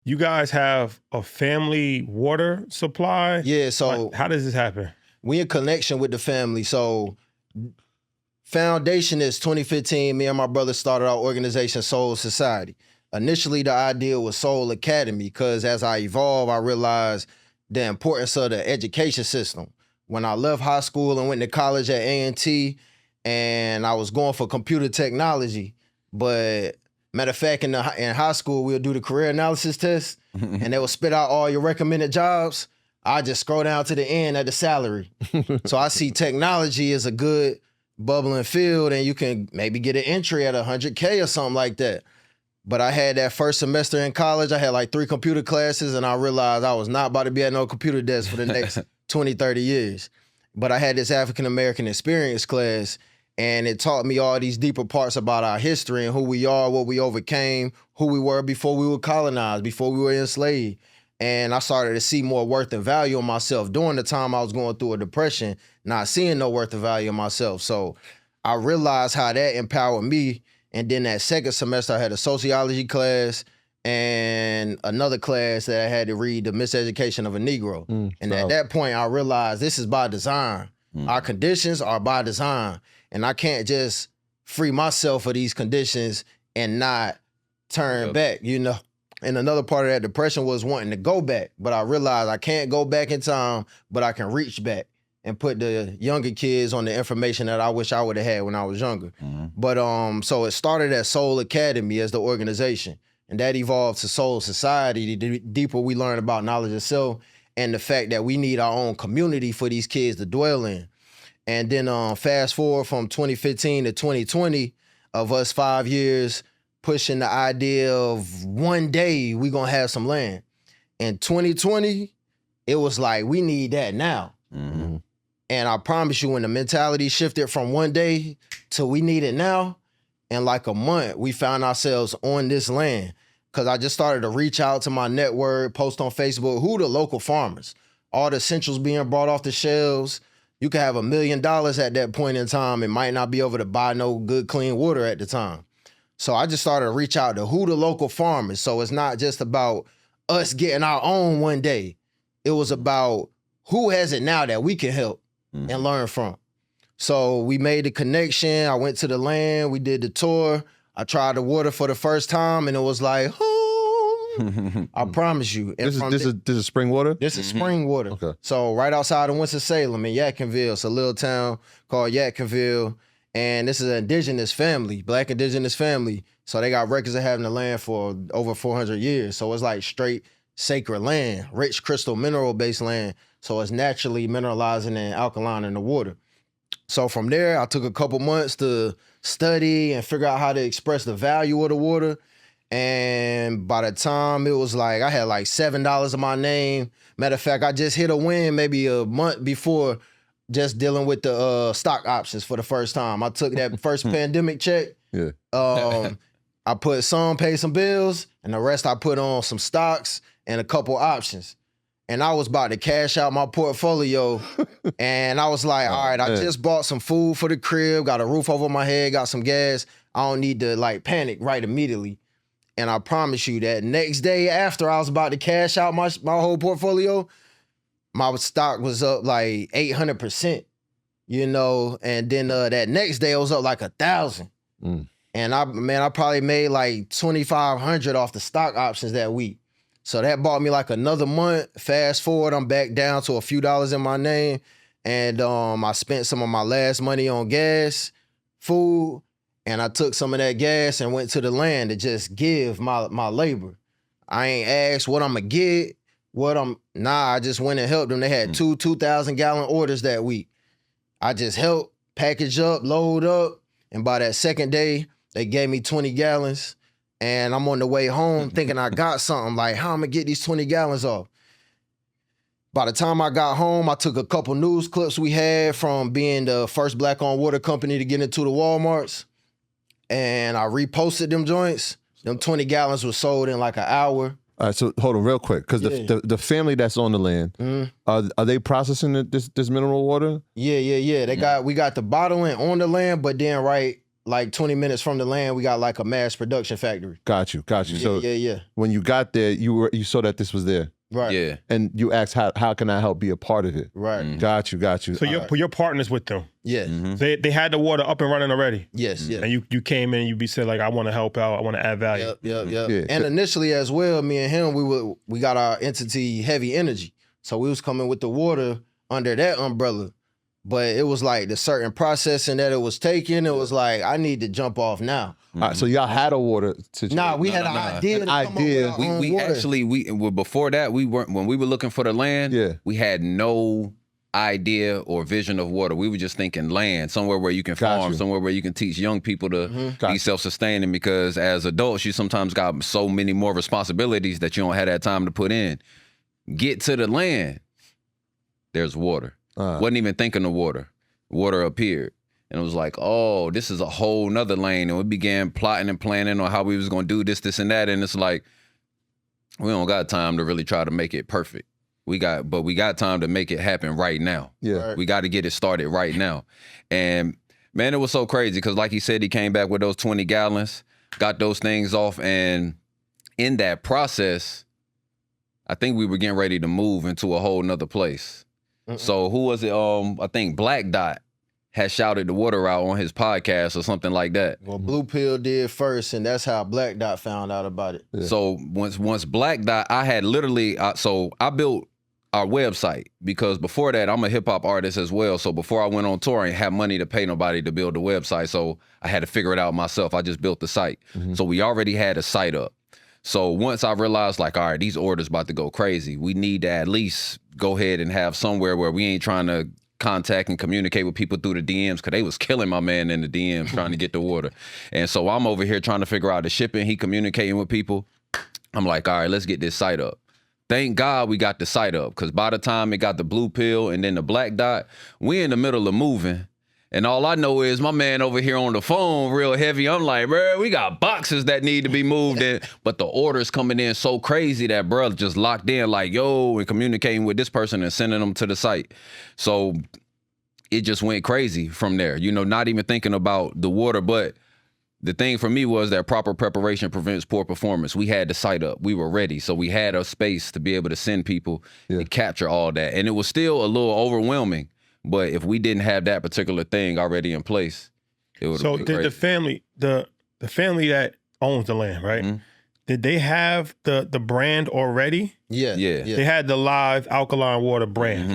you guys have a family water supply? Yeah, so Like, how does this happen? we in connection with the family. So foundation is 2015. Me and my brother started our organization, Soul Society. Initially, the idea was Soul Academy because as I evolved, I realized the importance of the education system. When I left high school and went to college at A&T, and I was going for computer technology, but matter of fact, in high school, we'll do the career analysis test, and they will spit out all your recommended jobs. I just scroll down to the end at the salary. So I see technology as a good bubbling field, and you can maybe get an entry at $100K or something like that. But I had that first semester in college, I had like 3 computer classes, and I realized I was not about to be at no computer desk for the next 20, 30 years. But I had this African-American experience class, and it taught me all these deeper parts about our history and who we are, what we overcame, who we were before we were colonized, before we were enslaved. And I started to see more worth and value in myself during the time I was going through a depression, not seeing no worth and value in myself. So I realized how that empowered me. And then that second semester, I had a sociology class and another class that I had to read, The Miseducation of a Negro. And at that point, I realized this is by design. Our conditions are by design. And I can't just free myself of these conditions and not turn back, you know? And another part of that depression was wanting to go back. But I realized I can't go back in time, but I can reach back and put the younger kids on the information that I wish I would have had when I was younger. But so it started at Soul Academy as the organization, and that evolved to Soul Society. The deeper we learn about knowledge of self and the fact that we need our own community for these kids to dwell in. And then fast forward from 2015 to 2020, of us 5 years pushing the idea of one day we gonna have some land. In 2020, it was like, we need that now. And I promise you, when the mentality shifted from one day to we need it now, in like a month, we found ourselves on this land. Because I just started to reach out to my network, post on Facebook, who the local farmers? All the essentials being brought off the shelves. You could have $1 million at that point in time and might not be able to buy no good, clean water at the time. So I just started to reach out to who the local farmers. So it's not just about us getting our own one day. It was about who has it now that we can help and learn from. So we made the connection. I went to the land. We did the tour. I tried the water for the first time, and it was like, I promise you. And this is spring water? This is spring water. Okay. So right outside of Winston-Salem in Yadkinville, it's a little town called Yadkinville, and this is an indigenous family, Black indigenous family. So they got records of having the land for over 400 years. So it's like straight sacred land, rich crystal mineral-based land. So it's naturally mineralizing and alkaline in the water. So from there, I took a couple months to study and figure out how to express the value of the water. And by the time it was like, I had like $7 in my name. Matter of fact, I just hit a win maybe a month before just dealing with the stock options for the first time. I took that first pandemic check. Yeah. I put some, paid some bills, and the rest I put on some stocks and a couple options. And I was about to cash out my portfolio. And I was like, all right, I just bought some food for the crib, got a roof over my head, got some gas. I don't need to like panic right immediately. And I promise you that next day after I was about to cash out my whole portfolio, my stock was up like 800%, you know? And then that next day it was up like 1,000. And I probably made like 2,500 off the stock options that week. So that bought me like another month. Fast forward, I'm back down to a few dollars in my name. And I spent some of my last money on gas, food, and I took some of that gas and went to the land to just give my labor. I ain't asked what I'm gonna get, I just went and helped them. They had 2,000 gallon orders that week. I just helped package up, load up, and by that second day, they gave me 20 gallons. And I'm on the way home thinking I got something, like how I'm gonna get these 20 gallons off. By the time I got home, I took a couple news clips we had from being the first Black-owned water company to get into the Walmarts. And I reposted them joints. Them 20 gallons was sold in like an hour. All right, so hold on real quick, because the family that's on the land, are they processing this mineral water? Yeah. We got the bottling on the land, but then right like 20 minutes from the land, we got like a mass production factory. Got you. So Yeah. when you got there, you saw that this was there. Right. Yeah. And you asked how can I help be a part of it? Right. Got you. So your partners with them. Yeah. They had the water up and running already. Yes. Yeah. And you came in, you said like, I want to help out, I want to add value. Yep. Yeah. And initially as well, me and him, we got our entity Heavy Energy. So we was coming with the water under that umbrella. But it was like the certain processing that it was taking, it was like, I need to jump off now. All right, so y'all had a water situation. Nah, we had an idea. To come up with our own We water. actually well, before that we weren't, when we were looking for the land. Yeah. We had no idea or vision of water. We were just thinking land, somewhere where you can farm, somewhere where you can teach young people to be self-sustaining. Because as adults, you sometimes got so many more responsibilities that you don't have that time to put in. Get to the land. There's water. Wasn't even thinking of water. Water appeared. And it was like, oh, this is a whole nother lane. And we began plotting and planning on how we was going to do this, and that. And it's like, we don't got time to really try to make it perfect. But we got time to make it happen right now. Yeah. Right. We got to get it started right now. And man, it was so crazy because like he said, he came back with those 20 gallons, got those things off. And in that process, I think we were getting ready to move into a whole nother place. So who was it? I think Black Dot had shouted the water out on his podcast or something like that. Well, Blue Pill did first, and that's how Black Dot found out about it. Yeah. So once Black Dot, I had literally, so I built our website because before that, I'm a hip hop artist as well. So before I went on tour, I didn't have money to pay nobody to build the website. So I had to figure it out myself. I just built the site. So we already had a site up. So once I realized like, all right, these orders about to go crazy. We need to at least go ahead and have somewhere where we ain't trying to contact and communicate with people through the DMs, because they was killing my man in the DMs trying to get the water. And so I'm over here trying to figure out the shipping. He communicating with people. I'm like, all right, let's get this site up. Thank God we got the site up, because by the time it got the Blue Pill and then the Black Dot, we in the middle of moving. And all I know is my man over here on the phone real heavy. I'm like, bro, we got boxes that need to be moved in. But the orders coming in so crazy that bro just locked in like, yo, and communicating with this person and sending them to the site. So it just went crazy from there. You know, not even thinking about the water. But the thing for me was that proper preparation prevents poor performance. We had the site up. We were ready. So we had a space to be able to send people and capture all that. And it was still a little overwhelming. But if we didn't have that particular thing already in place, it would have been So the family, the family that owns the land, right? Did they have the brand already? Yeah. Yeah. They had the live alkaline water brand.